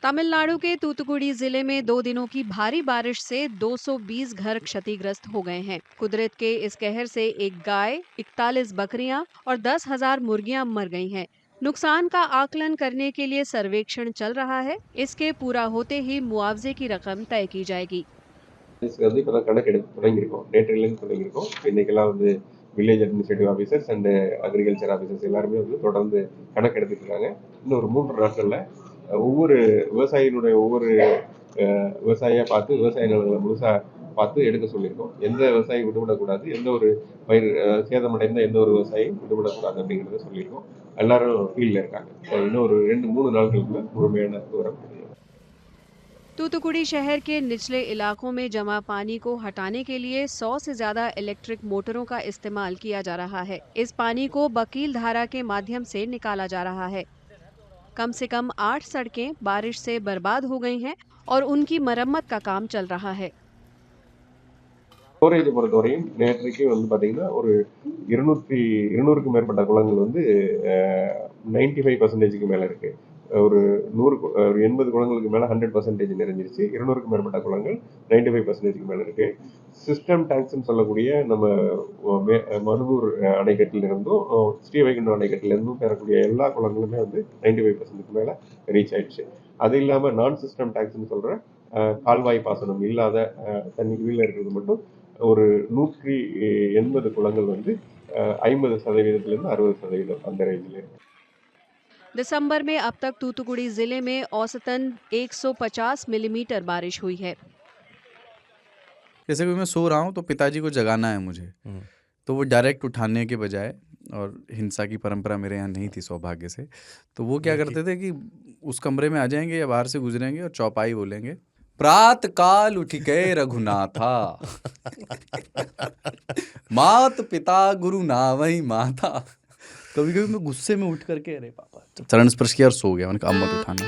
तमिलनाडु के तूतुकुड़ी जिले में 2 दिनों की भारी बारिश से 220 घर क्षतिग्रस्त हो गए हैं। कुदरत के इस कहर से एक गाय, 41 बकरियां और 10,000 मुर्गियां मर गई हैं। नुकसान का आकलन करने के लिए सर्वेक्षण चल रहा है। इसके पूरा होते ही मुआवजे की रकम तय की जाएगी। இதுக்கு வந்து இப்பதான் கணக்கெடுப்பு தொடங்கியிருக்கோம். நேற்றிலிருந்து தொடங்கியிருக்கோம். இன்னைக்கெல்லாம் வந்து village administrative officers and agriculture officers எல்லாருமே வந்து தொடர்ந்து கணக்கெடுத்துட்டு இருக்காங்க. இன்னும் ஒரு 3 நாட்கள்ல ஒவ்வொரு விவசாயியினுடைய ஒவ்வொரு விவசாயியா பார்த்து விவசாய நிலங்களை முழுசா பார்த்து எடுக்க சொல்லியிருக்கோம். எந்த விவசாயி விடுபடக்கூடாது, எந்த ஒரு பயிர் சேதமடைந்த எந்த ஒரு விவசாயியும் விடுபடக்கூடாது அப்படிங்கிறத சொல்லியிருக்கோம். எல்லாரும் ஃபீல்டில் இருக்காங்க. இன்னும் ஒரு 2-3 நாட்களுக்குள்ள முழுமையான விவரம் தெரியும். तूतुकुड़ी शहर के निचले इलाकों में जमा पानी को हटाने के लिए 100 से ज्यादा इलेक्ट्रिक मोटरों का इस्तेमाल किया जा रहा है। इस पानी को बकील धारा के माध्यम से निकाला जा रहा है। कम से कम 8 सड़कें बारिश से बर्बाद हो गई हैं और उनकी मरम्मत का काम चल रहा है। ஸ்டோரேஜை பொறுத்தவரையும் நேற்றைக்கு வந்து பார்த்தீங்கன்னா ஒரு 200க்கும் மேற்பட்ட குளங்கள் வந்து 95% மேலே இருக்கு. ஒரு 80 குளங்களுக்கு மேலே 100% நிறைஞ்சிருச்சு. 200க்கும் மேற்பட்ட குளங்கள் 95% மேலே இருக்கு. சிஸ்டம் டேங்க்ஸ்ன்னு சொல்லக்கூடிய நம்ம மருதூர் அணைக்கட்டிலிருந்தும் ஸ்ரீவைகுண்டம் அணைக்கட்டிலிருந்தும் பெறக்கூடிய எல்லா குளங்களுமே வந்து 95% மேலே ரீச் ஆயிடுச்சு. அது இல்லாமல் நான் சிஸ்டம் டேங்க்ஸ்ன்னு சொல்கிற கால்வாய் பாசனம் இல்லாத தண்ணி கீழே இருக்கிறது மட்டும் ஒரு 180 குளங்கள் வந்து 50%லேருந்து 60% அந்த ரேஞ்சில் இருக்கு. दिसंबर में अब तक तूतुकुड़ी जिले में औसतन 150 मिलीमीटर बारिश हुई है। जैसे कि मैं सो रहा हूँ तो पिताजी को जगाना है मुझे, तो वो डायरेक्ट उठाने के बजाय, और हिंसा की परंपरा मेरे यहाँ नहीं थी सौभाग्य से, तो वो क्या करते थे कि उस कमरे में आ जाएंगे या बाहर से गुजरेंगे और चौपाई बोलेंगे, प्रात काल उठ के रघुनाथा मात पिता गुरु नावई माता। कभी कभी मैं गुस्से में उठ करके अरे पापा चरण स्पर्श किया और सो गया। मैंने कहा अब मत उठाना।